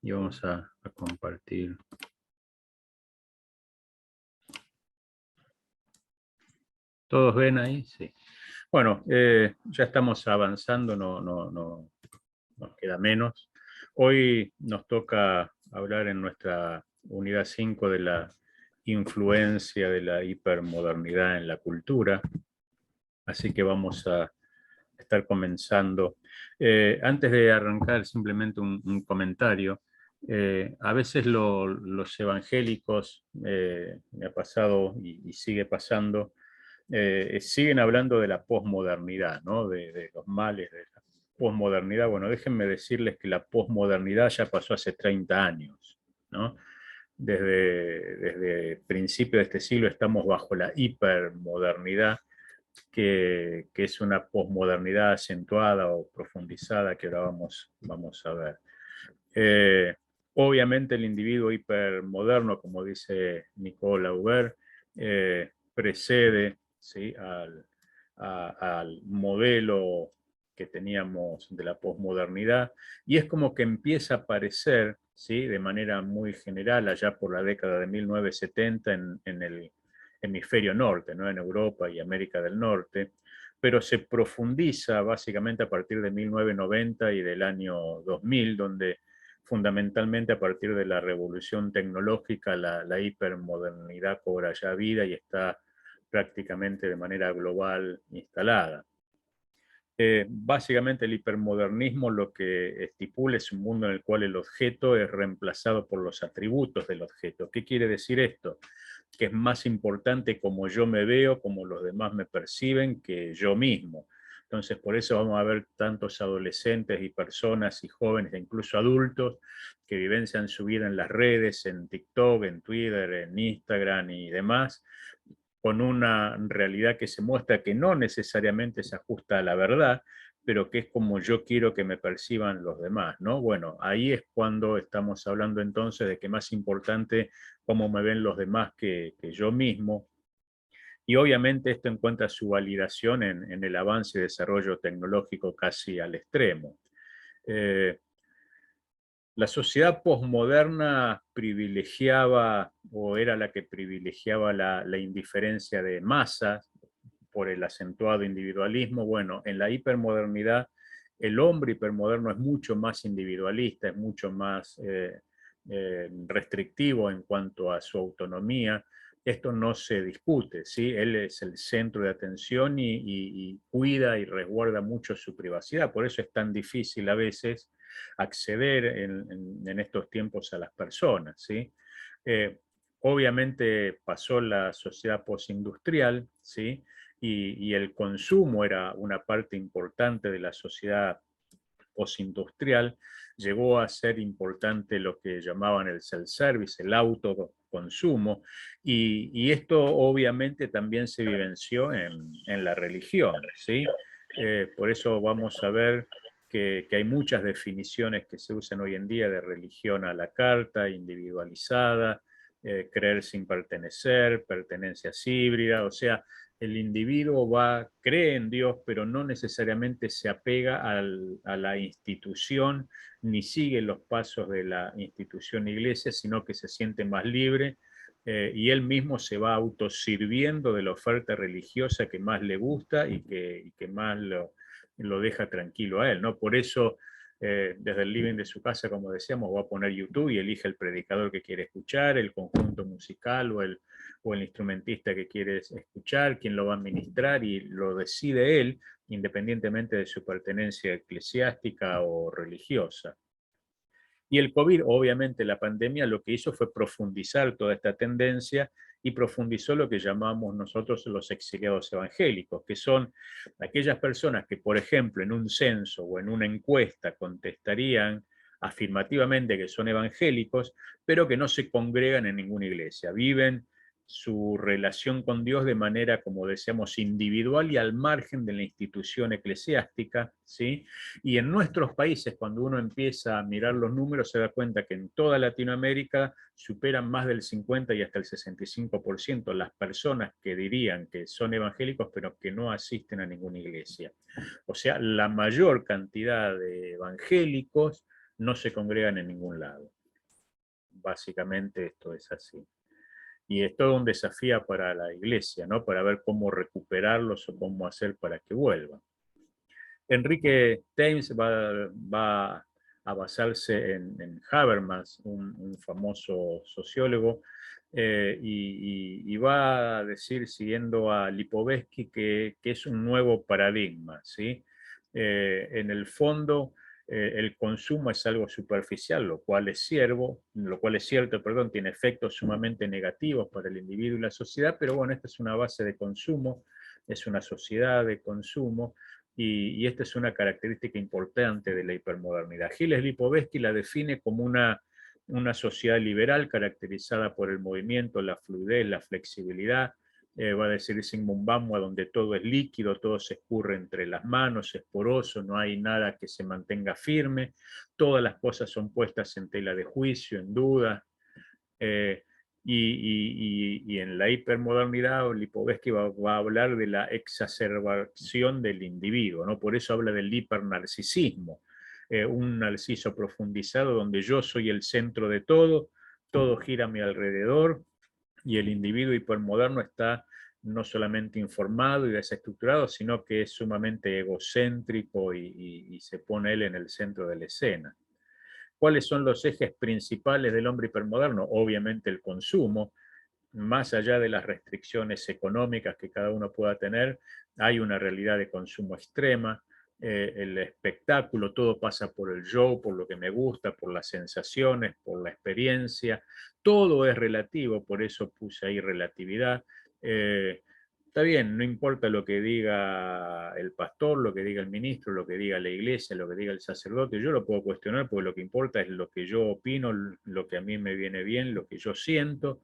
y vamos a compartir. ¿Todos ven ahí? Sí. Bueno, ya estamos avanzando, nos queda menos. Hoy nos toca hablar en nuestra unidad 5 de la influencia de la hipermodernidad en la cultura, así que vamos a estar comenzando. Antes de arrancar, simplemente un comentario. A veces los evangélicos, me ha pasado y sigue pasando, siguen hablando de la posmodernidad, ¿no? De los males de la posmodernidad. Bueno, déjenme decirles que la posmodernidad ya pasó hace 30 años, ¿no? Desde el principio de este siglo estamos bajo la hipermodernidad, que es una posmodernidad acentuada o profundizada que ahora vamos a ver. Eh, Obviamente el individuo hipermoderno, como dice Nicole Auber, precede, ¿sí?, al modelo que teníamos de la posmodernidad, y es como que empieza a aparecer, ¿sí?, de manera muy general allá por la década de 1970 en el hemisferio norte, ¿no?, en Europa y América del Norte, pero se profundiza básicamente a partir de 1990 y del año 2000, donde fundamentalmente a partir de la revolución tecnológica la hipermodernidad cobra ya vida y está prácticamente de manera global instalada. Básicamente el hipermodernismo lo que estipula es un mundo en el cual el objeto es reemplazado por los atributos del objeto. ¿Qué quiere decir esto? Que es más importante cómo yo me veo, cómo los demás me perciben, que yo mismo. Entonces, por eso vamos a ver tantos adolescentes y personas y jóvenes, e incluso adultos, que vivencian su vida en las redes, en TikTok, en Twitter, en Instagram y demás, con una realidad que se muestra que no necesariamente se ajusta a la verdad, pero que es como yo quiero que me perciban los demás, ¿no? Bueno, ahí es cuando estamos hablando entonces de que más importante cómo me ven los demás que yo mismo, y obviamente esto encuentra su validación en el avance y desarrollo tecnológico casi al extremo. Eh, la sociedad posmoderna privilegiaba o era la que privilegiaba la indiferencia de masas por el acentuado individualismo. Bueno, en la hipermodernidad el hombre hipermoderno es mucho más individualista, es mucho más restrictivo en cuanto a su autonomía. Esto no se discute, ¿sí? Él es el centro de atención y cuida y resguarda mucho su privacidad. Por eso es tan difícil a veces acceder en estos tiempos a las personas, ¿sí? Eh, Obviamente pasó la sociedad postindustrial, ¿sí? Y el consumo era una parte importante de la sociedad postindustrial. Llegó a ser importante lo que llamaban el self-service, el autoconsumo, y esto obviamente también se vivenció en la religión, ¿sí? Por eso vamos a ver que hay muchas definiciones que se usan hoy en día de religión a la carta, individualizada, creer sin pertenecer, pertenencias híbridas, o sea, el individuo cree en Dios, pero no necesariamente se apega a la institución ni sigue los pasos de la institución iglesia, sino que se siente más libre, y él mismo se va autosirviendo de la oferta religiosa que más le gusta y que más lo deja tranquilo a él, ¿no? Por eso, desde el living de su casa, como decíamos, va a poner YouTube y elige el predicador que quiere escuchar, el conjunto musical o el instrumentista que quieres escuchar, quién lo va a administrar, y lo decide él, independientemente de su pertenencia eclesiástica o religiosa. Y el COVID, obviamente la pandemia, lo que hizo fue profundizar toda esta tendencia y profundizó lo que llamamos nosotros los exiliados evangélicos, que son aquellas personas que, por ejemplo, en un censo o en una encuesta contestarían afirmativamente que son evangélicos, pero que no se congregan en ninguna iglesia, viven su relación con Dios de manera, como decíamos, individual y al margen de la institución eclesiástica, ¿sí? Y en nuestros países, cuando uno empieza a mirar los números, se da cuenta que en toda Latinoamérica superan más del 50 y hasta el 65% las personas que dirían que son evangélicos, pero que no asisten a ninguna iglesia. O sea, la mayor cantidad de evangélicos no se congregan en ningún lado. Básicamente esto es así. Y es todo un desafío para la iglesia, ¿no? Para ver cómo recuperarlos o cómo hacer para que vuelvan. Enrique Thames va a basarse en Habermas, un famoso sociólogo, y va a decir, siguiendo a Lipovetsky, que es un nuevo paradigma, ¿sí? En el fondo, el consumo es algo superficial, lo cual es cierto, perdón, tiene efectos sumamente negativos para el individuo y la sociedad, pero bueno, esta es una base de consumo, es una sociedad de consumo, y esta es una característica importante de la hipermodernidad. Gilles Lipovetsky la define como una sociedad liberal caracterizada por el movimiento, la fluidez, la flexibilidad. Va a decir Zygmunt Bauman, donde todo es líquido, todo se escurre entre las manos, es poroso, no hay nada que se mantenga firme, todas las cosas son puestas en tela de juicio, en duda. Y en la hipermodernidad, Lipovetsky va a hablar de la exacerbación del individuo, ¿no? Por eso habla del hipernarcisismo, un narciso profundizado donde yo soy el centro de todo gira a mi alrededor, y el individuo hipermoderno está no solamente informado y desestructurado, sino que es sumamente egocéntrico y se pone él en el centro de la escena. ¿Cuáles son los ejes principales del hombre hipermoderno? Obviamente el consumo. Más allá de las restricciones económicas que cada uno pueda tener, hay una realidad de consumo extrema. El espectáculo, todo pasa por el show, por lo que me gusta, por las sensaciones, por la experiencia. Todo es relativo, por eso puse ahí relatividad. Está bien, no importa lo que diga el pastor, lo que diga el ministro, lo que diga la iglesia, lo que diga el sacerdote, yo lo puedo cuestionar porque lo que importa es lo que yo opino, lo que a mí me viene bien, lo que yo siento.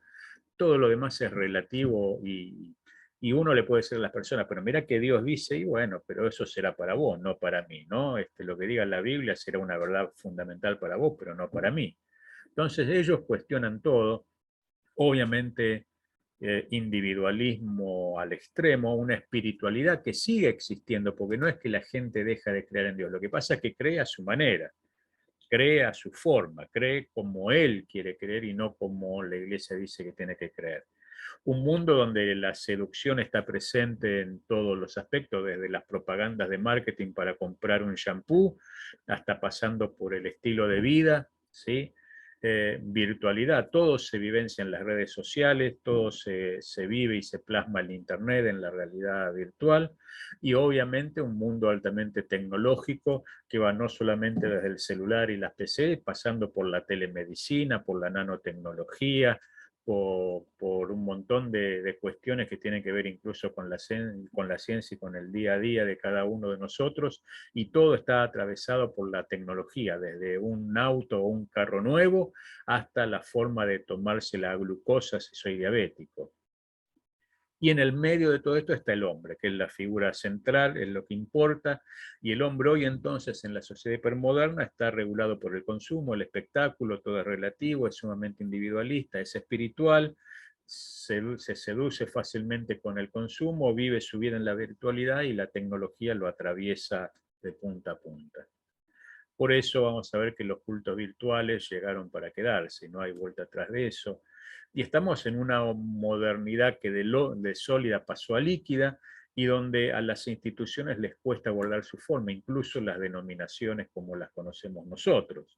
Todo lo demás es relativo y uno le puede decir a las personas, pero mira que Dios dice, y bueno, pero eso será para vos, no para mí, ¿no? Lo que diga la Biblia será una verdad fundamental para vos, pero no para mí. Entonces ellos cuestionan todo, obviamente individualismo al extremo, una espiritualidad que sigue existiendo, porque no es que la gente deja de creer en Dios, lo que pasa es que cree a su manera, cree a su forma, cree como él quiere creer y no como la iglesia dice que tiene que creer. Un mundo donde la seducción está presente en todos los aspectos, desde las propagandas de marketing para comprar un shampoo, hasta pasando por el estilo de vida, ¿sí? Virtualidad, todo se vivencia en las redes sociales, todo se vive y se plasma en Internet, en la realidad virtual, y obviamente un mundo altamente tecnológico que va no solamente desde el celular y las PC, pasando por la telemedicina, por la nanotecnología, por un montón de cuestiones que tienen que ver incluso con la ciencia y con el día a día de cada uno de nosotros, y todo está atravesado por la tecnología, desde un auto o un carro nuevo hasta la forma de tomarse la glucosa si soy diabético. Y en el medio de todo esto está el hombre, que es la figura central, es lo que importa, y el hombre hoy entonces en la sociedad hipermoderna está regulado por el consumo, el espectáculo, todo es relativo, es sumamente individualista, es espiritual, se seduce fácilmente con el consumo, vive su vida en la virtualidad y la tecnología lo atraviesa de punta a punta. Por eso vamos a ver que los cultos virtuales llegaron para quedarse, no hay vuelta atrás de eso. Y estamos en una modernidad que de sólida pasó a líquida y donde a las instituciones les cuesta guardar su forma, incluso las denominaciones como las conocemos nosotros.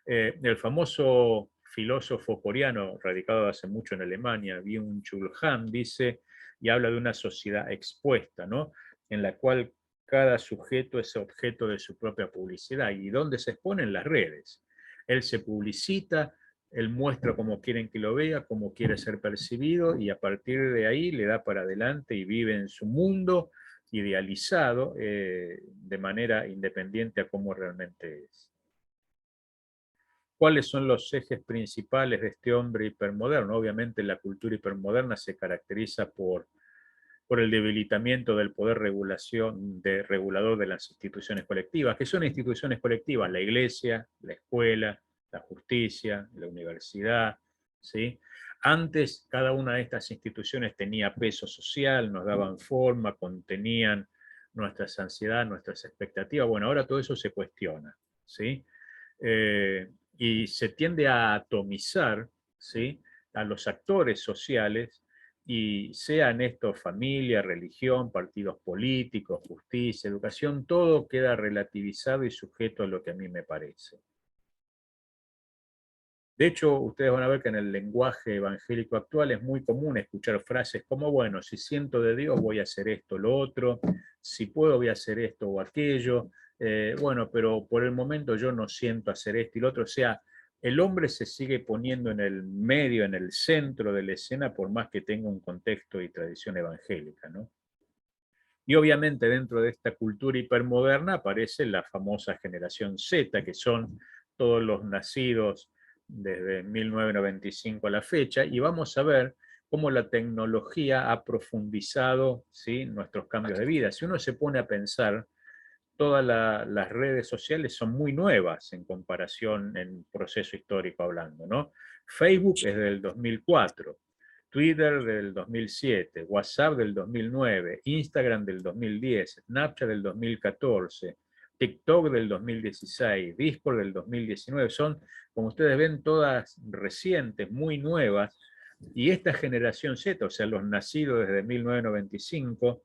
El famoso filósofo coreano, radicado hace mucho en Alemania, Byung-Chul Han, dice y habla de una sociedad expuesta, ¿no? En la cual cada sujeto es objeto de su propia publicidad. ¿Y dónde se expone? En las redes. Él se publicita, él muestra cómo quieren que lo vea, cómo quiere ser percibido, y a partir de ahí le da para adelante y vive en su mundo idealizado de manera independiente a cómo realmente es. ¿Cuáles son los ejes principales de este hombre hipermoderno? Obviamente la cultura hipermoderna se caracteriza por el debilitamiento del poder regulador de las instituciones colectivas. ¿Qué son instituciones colectivas? La iglesia, la escuela, la justicia, la universidad, ¿sí? Antes cada una de estas instituciones tenía peso social, nos daban forma, contenían nuestras ansiedades, nuestras expectativas. Bueno, ahora todo eso se cuestiona, ¿sí? y se tiende a atomizar, ¿sí?, a los actores sociales, y sean estos familia, religión, partidos políticos, justicia, educación, todo queda relativizado y sujeto a lo que a mí me parece. De hecho, ustedes van a ver que en el lenguaje evangélico actual es muy común escuchar frases como, bueno, si siento de Dios voy a hacer esto, lo otro, si puedo voy a hacer esto o aquello, bueno, pero por el momento yo no siento hacer esto y lo otro. O sea, el hombre se sigue poniendo en el medio, en el centro de la escena, por más que tenga un contexto y tradición evangélica, ¿no? Y obviamente dentro de esta cultura hipermoderna aparece la famosa generación Z, que son todos los nacidos desde 1995 a la fecha, y vamos a ver cómo la tecnología ha profundizado, ¿sí?, nuestros cambios de vida. Si uno se pone a pensar, todas las redes sociales son muy nuevas en comparación en proceso histórico hablando, ¿no? Facebook es del 2004, Twitter del 2007, WhatsApp del 2009, Instagram del 2010, Snapchat del 2014, TikTok del 2016, Discord del 2019. Son, como ustedes ven, todas recientes, muy nuevas. Y esta generación Z, o sea, los nacidos desde 1995,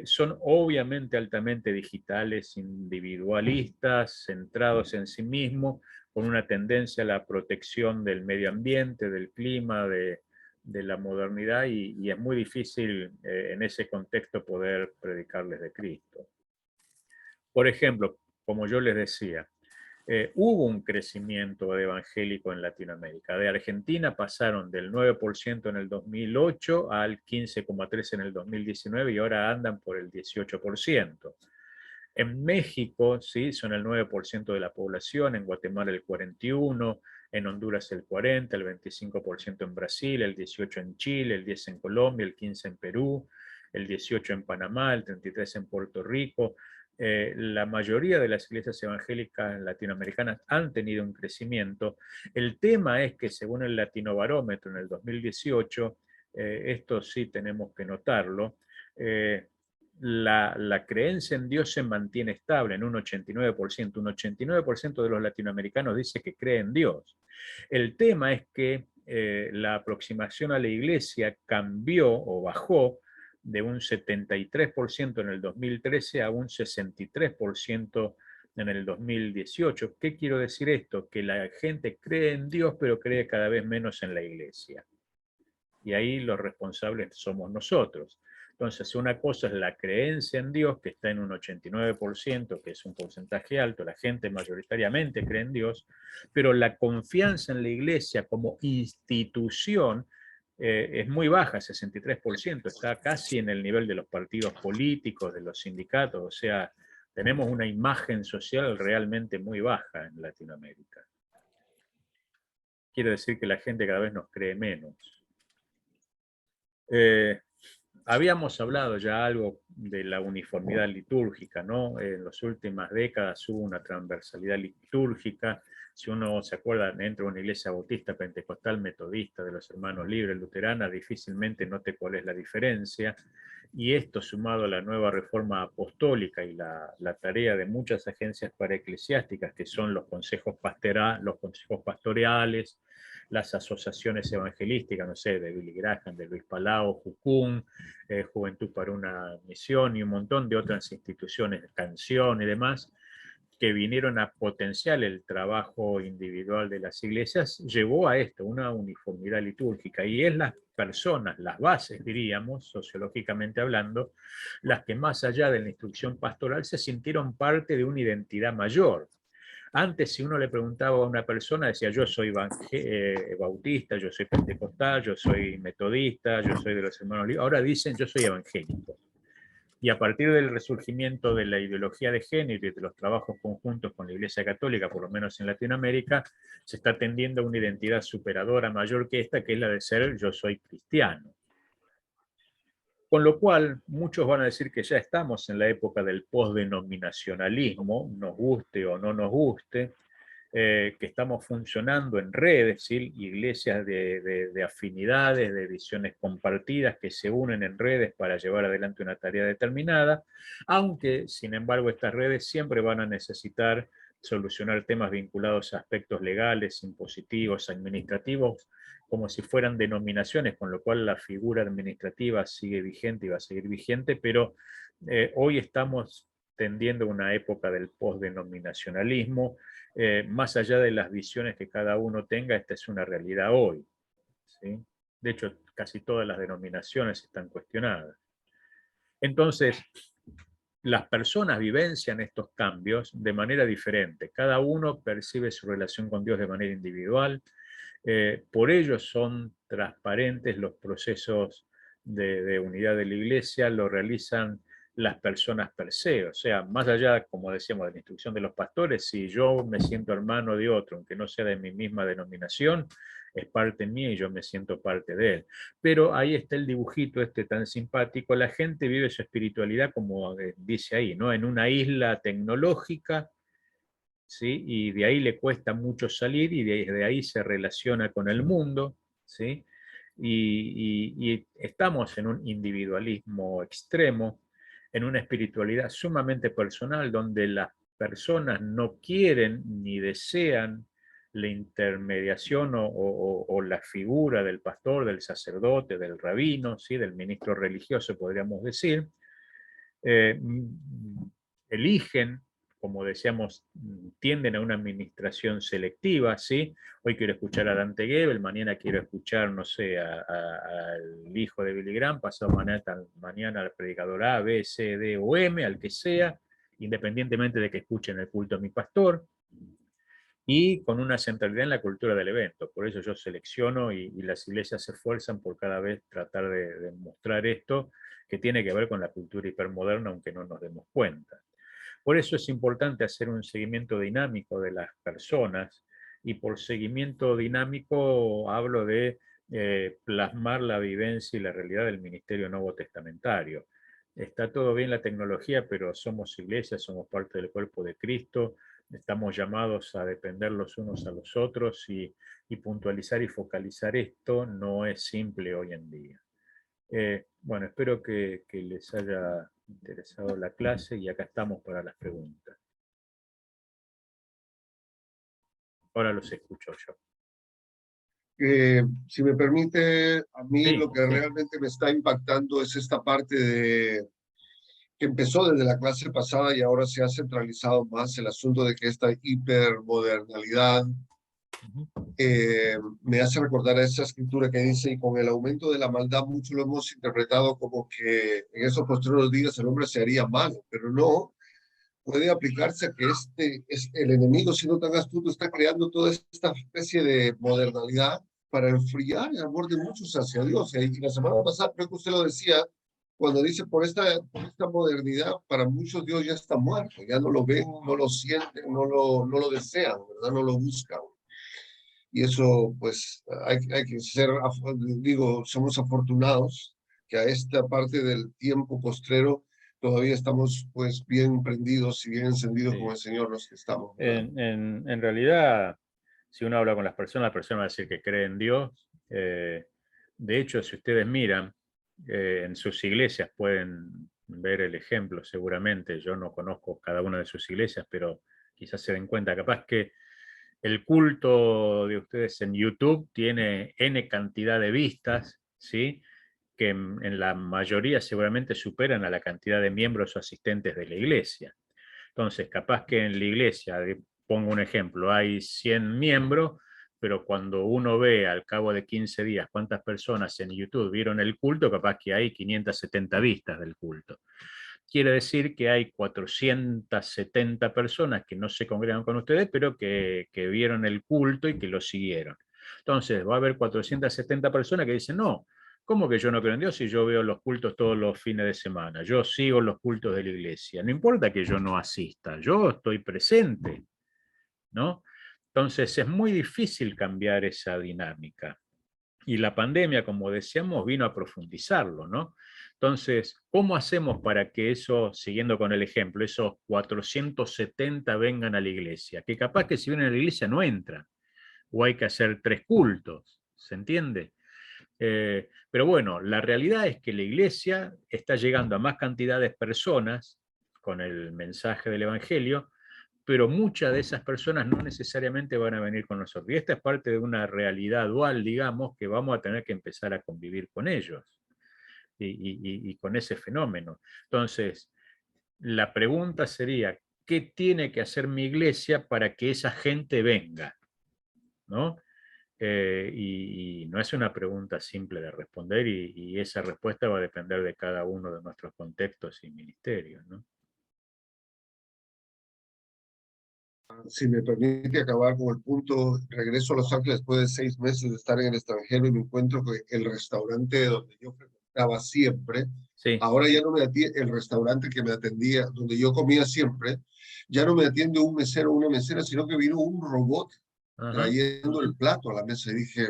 son obviamente altamente digitales, individualistas, centrados en sí mismos, con una tendencia a la protección del medio ambiente, del clima, de la modernidad, y es muy difícil en ese contexto poder predicarles de Cristo. Por ejemplo, como yo les decía, hubo un crecimiento evangélico en Latinoamérica. De Argentina pasaron del 9% en el 2008 al 15,3% en el 2019 y ahora andan por el 18%. En México, sí, son el 9% de la población, en Guatemala el 41%, en Honduras el 40%, el 25% en Brasil, el 18% en Chile, el 10% en Colombia, el 15% en Perú, el 18% en Panamá, el 33% en Puerto Rico. La mayoría de las iglesias evangélicas latinoamericanas han tenido un crecimiento. El tema es que según el Latinobarómetro en el 2018, esto sí tenemos que notarlo, la creencia en Dios se mantiene estable en un 89%. Un 89% de los latinoamericanos dice que cree en Dios. El tema es que la aproximación a la iglesia cambió o bajó de un 73% en el 2013 a un 63% en el 2018. ¿Qué quiero decir esto? Que la gente cree en Dios, pero cree cada vez menos en la iglesia. Y ahí los responsables somos nosotros. Entonces, una cosa es la creencia en Dios, que está en un 89%, que es un porcentaje alto, la gente mayoritariamente cree en Dios, pero la confianza en la iglesia como institución es muy baja, 63%, está casi en el nivel de los partidos políticos, de los sindicatos, o sea, tenemos una imagen social realmente muy baja en Latinoamérica. Quiere decir que la gente cada vez nos cree menos. Habíamos hablado ya algo de la uniformidad litúrgica, ¿no? En las últimas décadas hubo una transversalidad litúrgica. Si uno se acuerda, dentro de una iglesia bautista, pentecostal, metodista, de los hermanos libres, luterana, difícilmente note cuál es la diferencia. Y esto, sumado a la nueva reforma apostólica y la tarea de muchas agencias paraeclesiásticas, que son los consejos pastoreales, las asociaciones evangelísticas, no sé, de Billy Graham, de Luis Palau, Jucún, Juventud para una Misión y un montón de otras instituciones, Canción y demás, que vinieron a potenciar el trabajo individual de las iglesias, llevó a esto, una uniformidad litúrgica, y es las personas, las bases, diríamos, sociológicamente hablando, las que más allá de la instrucción pastoral se sintieron parte de una identidad mayor. Antes, si uno le preguntaba a una persona, decía, yo soy bautista, yo soy pentecostal, yo soy metodista, yo soy de los hermanos libres. Ahora dicen, yo soy evangélico. Y a partir del resurgimiento de la ideología de género y de los trabajos conjuntos con la Iglesia Católica, por lo menos en Latinoamérica, se está tendiendo a una identidad superadora mayor que esta, que es la de ser yo soy cristiano. Con lo cual, muchos van a decir que ya estamos en la época del postdenominacionalismo, nos guste o no nos guste, que estamos funcionando en redes, ¿sí? Iglesias de afinidades, de visiones compartidas que se unen en redes para llevar adelante una tarea determinada, aunque, sin embargo, estas redes siempre van a necesitar solucionar temas vinculados a aspectos legales, impositivos, administrativos, como si fueran denominaciones, con lo cual la figura administrativa sigue vigente y va a seguir vigente, pero hoy estamos tendiendo a una época del postdenominacionalismo. Más allá de las visiones que cada uno tenga, esta es una realidad hoy, ¿sí? De hecho, casi todas las denominaciones están cuestionadas. Entonces, las personas vivencian estos cambios de manera diferente. Cada uno percibe su relación con Dios de manera individual. Por ello son transparentes los procesos de unidad de la iglesia, lo realizan las personas per se. O sea, más allá, como decíamos, de la instrucción de los pastores, si yo me siento hermano de otro, aunque no sea de mi misma denominación, es parte mía y yo me siento parte de él. Pero ahí está el dibujito este tan simpático. La gente vive su espiritualidad, como dice ahí, ¿no? En una isla tecnológica, ¿sí? Y de ahí le cuesta mucho salir y desde ahí se relaciona con el mundo, ¿sí? Y estamos en un individualismo extremo, en una espiritualidad sumamente personal, donde las personas no quieren ni desean la intermediación o la figura del pastor, del sacerdote, del rabino, ¿sí? Del ministro religioso, podríamos decir. Eligen, como decíamos, tienden a una administración selectiva, ¿sí? Hoy quiero escuchar a Dante Gebel, mañana quiero escuchar, no sé, al hijo de Billy Graham, pasado mañana al predicador A, B, C, D o M, al que sea, independientemente de que escuchen el culto a mi pastor, y con una centralidad en la cultura del evento. Por eso yo selecciono y las iglesias se esfuerzan por cada vez tratar de mostrar esto, que tiene que ver con la cultura hipermoderna, aunque no nos demos cuenta. Por eso es importante hacer un seguimiento dinámico de las personas, y por seguimiento dinámico hablo de plasmar la vivencia y la realidad del ministerio nuevo testamentario. Está todo bien la tecnología, pero somos iglesia, somos parte del cuerpo de Cristo, estamos llamados a depender los unos a los otros, y puntualizar y focalizar esto no es simple hoy en día. Bueno, espero que les haya interesado la clase y acá estamos para las preguntas. Ahora los escucho yo. Si me permite, a mí Sí, lo que sí. realmente me está impactando es esta parte de que empezó desde la clase pasada y ahora se ha centralizado más el asunto de que esta hipermodernalidad me hace recordar a esa escritura que dice, y con el aumento de la maldad mucho lo hemos interpretado como que en esos posteriores días el hombre se haría malo, pero no, puede aplicarse a que el enemigo, siendo tan astuto, está creando toda esta especie de modernalidad para enfriar el amor de muchos hacia Dios. Y la semana pasada creo que usted lo decía, cuando dice por esta modernidad, para muchos Dios ya está muerto, ya no lo ven, no lo sienten, no lo desean, ¿verdad? No lo buscan. Y eso, pues, hay que ser, digo, somos afortunados que a esta parte del tiempo postrero todavía estamos, pues, bien prendidos y bien encendidos con Sí. el Señor los que estamos, ¿verdad? En realidad, si uno habla con las personas, la persona va a decir que cree en Dios. De hecho, si ustedes miran, en sus iglesias pueden ver el ejemplo seguramente. Yo no conozco cada una de sus iglesias, pero quizás se den cuenta. Capaz que el culto de ustedes en YouTube tiene N cantidad de vistas, ¿sí? Que en la mayoría seguramente superan a la cantidad de miembros o asistentes de la iglesia. Entonces, capaz que en la iglesia, pongo un ejemplo, hay 100 miembros, pero cuando uno ve al cabo de 15 días cuántas personas en YouTube vieron el culto, capaz que hay 570 vistas del culto. Quiere decir que hay 470 personas que no se congregan con ustedes, pero que vieron el culto y que lo siguieron. Entonces, va a haber 470 personas que dicen, no, ¿cómo que yo no creo en Dios si yo veo los cultos todos los fines de semana? Yo sigo los cultos de la iglesia. No importa que yo no asista, yo estoy presente, ¿no? Entonces, es muy difícil cambiar esa dinámica. Y la pandemia, como decíamos, vino a profundizarlo, ¿no? Entonces, ¿cómo hacemos para que eso, siguiendo con el ejemplo, esos 470 vengan a la iglesia? Que capaz que si vienen a la iglesia no entran, o hay que hacer 3 cultos, ¿se entiende? Pero bueno, la realidad es que la iglesia está llegando a más cantidad de personas con el mensaje del Evangelio, pero muchas de esas personas no necesariamente van a venir con nosotros. Y esta es parte de una realidad dual, digamos, que vamos a tener que empezar a convivir con ellos y con ese fenómeno. Entonces, la pregunta sería, ¿qué tiene que hacer mi iglesia para que esa gente venga? ¿No? Y no es una pregunta simple de responder y esa respuesta va a depender de cada uno de nuestros contextos y ministerios, ¿no? Si me permite acabar con el punto, regreso a Los Ángeles después de 6 meses de estar en el extranjero y me encuentro que el restaurante donde yo frecuentaba siempre, Sí. ahora ya no me atiende, el restaurante que me atendía, donde yo comía siempre, ya no me atiende un mesero o una mesera, sino que vino un robot Ajá. trayendo el plato a la mesa. Y dije,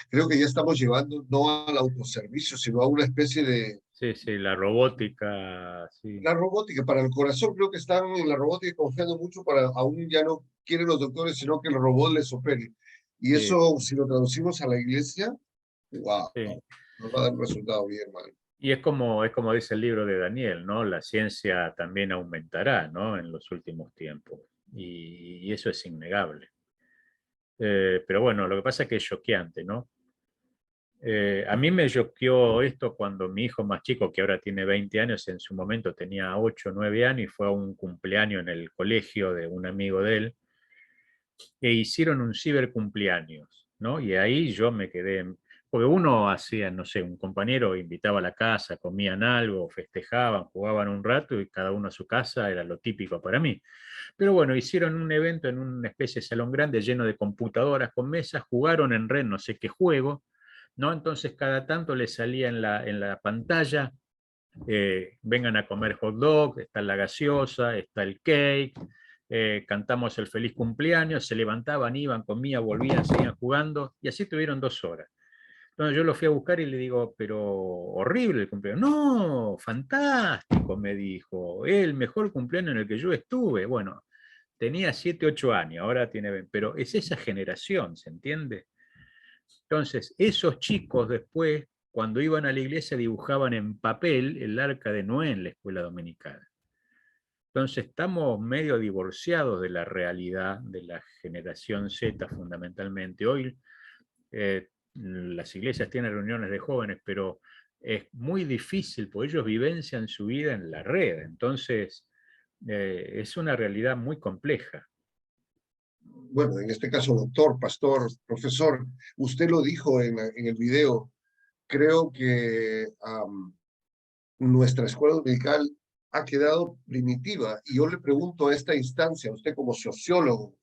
creo que ya estamos llevando no al autoservicio, sino a una especie de... Sí, sí, la robótica, sí. La robótica para el corazón, creo que están en la robótica confiando mucho para, aún ya no quieren los doctores, sino que el robot les opere. Y Sí, eso, si lo traducimos a la iglesia, wow, sí. nos va a dar un resultado bien, mal. Y es como dice el libro de Daniel, ¿no? La ciencia también aumentará, ¿no? En los últimos tiempos. Y eso es innegable. Pero bueno, lo que pasa es que es choqueante, ¿no? A mí me choqueó esto cuando mi hijo más chico, que ahora tiene 20 años, en su momento tenía 8 o 9 años y fue a un cumpleaños en el colegio de un amigo de él, e hicieron un cibercumpleaños, ¿no? Y ahí yo me quedé, porque uno hacía, no sé, un compañero invitaba a la casa, comían algo, festejaban, jugaban un rato y cada uno a su casa, era lo típico para mí. Pero bueno, hicieron un evento en una especie de salón grande lleno de computadoras con mesas, jugaron en red no sé qué juego, ¿no? Entonces cada tanto les salía en la pantalla, vengan a comer hot dog, está la gaseosa, está el cake, cantamos el feliz cumpleaños, se levantaban, iban, comían, volvían, seguían jugando, y así tuvieron 2 horas. Entonces yo lo fui a buscar y le digo, pero horrible el cumpleaños. No, fantástico, me dijo, el mejor cumpleaños en el que yo estuve. Bueno, tenía 7, 8 años, ahora tiene 20, pero es esa generación, ¿se entiende? Entonces, esos chicos después, cuando iban a la iglesia, dibujaban en papel el arca de Noé en la escuela dominical. Entonces, estamos medio divorciados de la realidad de la generación Z fundamentalmente. Hoy las iglesias tienen reuniones de jóvenes, pero es muy difícil porque ellos vivencian su vida en la red. Entonces, es una realidad muy compleja. Bueno, en este caso, doctor, pastor, profesor, usted lo dijo en el video, creo que nuestra escuela dominical ha quedado primitiva. Y yo le pregunto a esta instancia, a usted como sociólogo,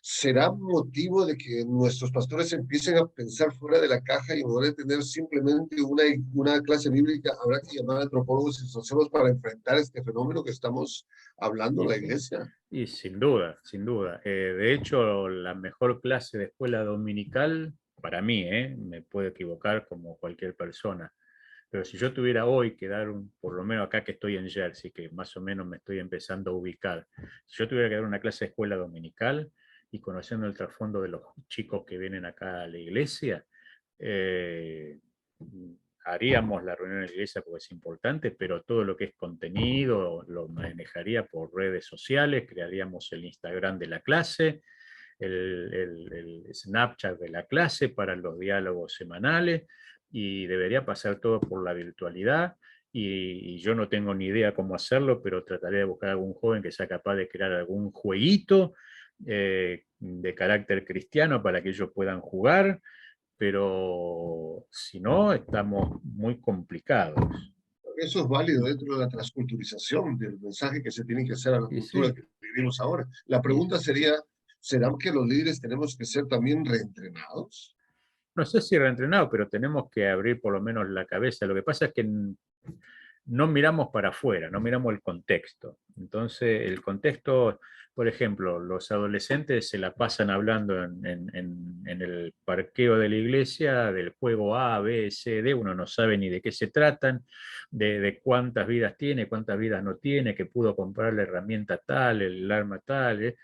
¿será motivo de que nuestros pastores empiecen a pensar fuera de la caja y en lugar de tener simplemente una clase bíblica, habrá que llamar a antropólogos y sociólogos para enfrentar este fenómeno que estamos hablando en Y la sí, iglesia? y sin duda, sin duda. De hecho, la mejor clase de escuela dominical, para mí, me puedo equivocar como cualquier persona, pero si yo tuviera hoy que dar por lo menos acá que estoy en Jersey, que más o menos me estoy empezando a ubicar, si yo tuviera que dar una clase de escuela dominical y conociendo el trasfondo de los chicos que vienen acá a la iglesia, eh, haríamos la reunión en la iglesia porque es importante, pero todo lo que es contenido lo manejaría por redes sociales, crearíamos el Instagram de la clase, el Snapchat de la clase para los diálogos semanales y debería pasar todo por la virtualidad y yo no tengo ni idea cómo hacerlo, pero trataré de buscar algún joven que sea capaz de crear algún jueguito de carácter cristiano para que ellos puedan jugar, pero si no, estamos muy complicados. Eso es válido dentro de la transculturización del mensaje que se tiene que hacer a la Y cultura sí, que vivimos ahora. La y pregunta sería, ¿será que los líderes tenemos que ser también reentrenados? no sé si reentrenado, pero tenemos que abrir por lo menos la cabeza. Lo que pasa es que no miramos para afuera, no miramos el contexto. Entonces, el contexto, por ejemplo, los adolescentes se la pasan hablando en el parqueo de la iglesia del juego A, B, C, D, uno no sabe ni de qué se tratan, de cuántas vidas tiene, cuántas vidas no tiene, que pudo comprar la herramienta tal, el arma tal.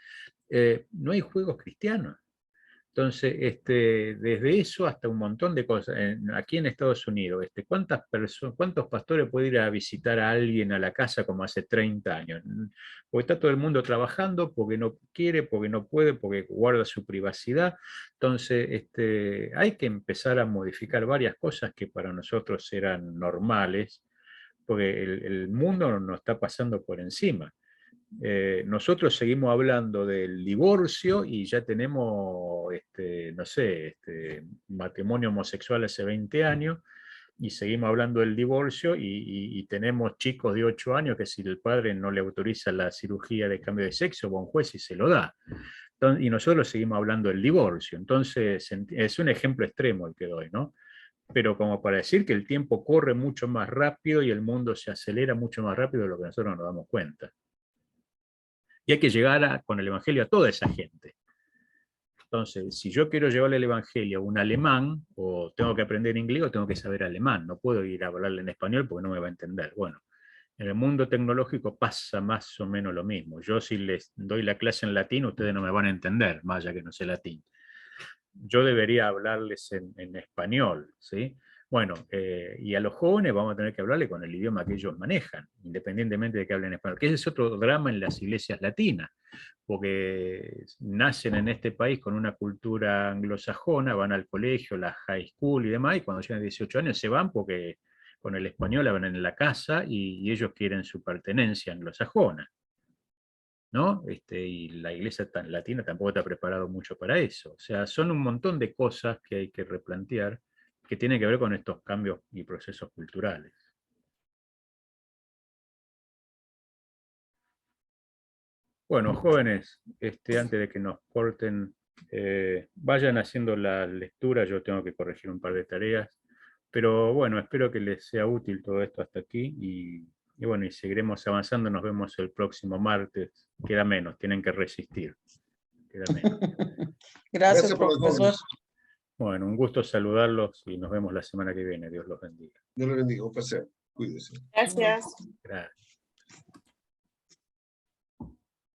No hay juegos cristianos. Entonces, desde eso hasta un montón de cosas. Aquí en Estados Unidos, ¿cuántos pastores pueden ir a visitar a alguien a la casa como hace 30 años? Porque está todo el mundo trabajando, porque no quiere, porque no puede, porque guarda su privacidad. Entonces, hay que empezar a modificar varias cosas que para nosotros eran normales, porque el mundo nos está pasando por encima. Nosotros seguimos hablando del divorcio y ya tenemos, no sé, matrimonio homosexual hace 20 años y seguimos hablando del divorcio y tenemos chicos de 8 años que si el padre no le autoriza la cirugía de cambio de sexo, va a un juez y se lo da. Entonces, y nosotros seguimos hablando del divorcio. Entonces, es un ejemplo extremo el que doy, ¿no? Pero como para decir que el tiempo corre mucho más rápido y el mundo se acelera mucho más rápido de lo que nosotros nos damos cuenta. Y hay que llegar con el Evangelio a toda esa gente. Entonces, si yo quiero llevarle el Evangelio a un alemán, o tengo que aprender inglés o tengo que saber alemán, no puedo ir a hablarle en español porque no me va a entender. Bueno, en el mundo tecnológico pasa más o menos lo mismo. Yo si les doy la clase en latín, ustedes no me van a entender, más allá que no sé latín. Yo debería hablarles en español, ¿sí? Bueno, y a los jóvenes vamos a tener que hablarle con el idioma que ellos manejan, independientemente de que hablen español, que ese es otro drama en las iglesias latinas, porque nacen en este país con una cultura anglosajona, van al colegio, la high school y demás, y cuando llegan 18 años se van porque con el español hablan en la casa y ellos quieren su pertenencia anglosajona, ¿no? Y la iglesia latina tampoco está preparado mucho para eso. O sea, son un montón de cosas que hay que replantear que tienen que ver con estos cambios y procesos culturales. Bueno, jóvenes, antes de que nos corten, vayan haciendo la lectura, yo tengo que corregir un par de tareas, pero bueno, espero que les sea útil todo esto hasta aquí y bueno, y seguiremos avanzando, nos vemos el próximo martes, queda menos, tienen que resistir, queda menos. Gracias, por los profesor. jóvenes. Bueno, un gusto saludarlos y nos vemos la semana que viene, Dios los bendiga. Dios les bendiga, un placer. Cuídense. Gracias. Gracias.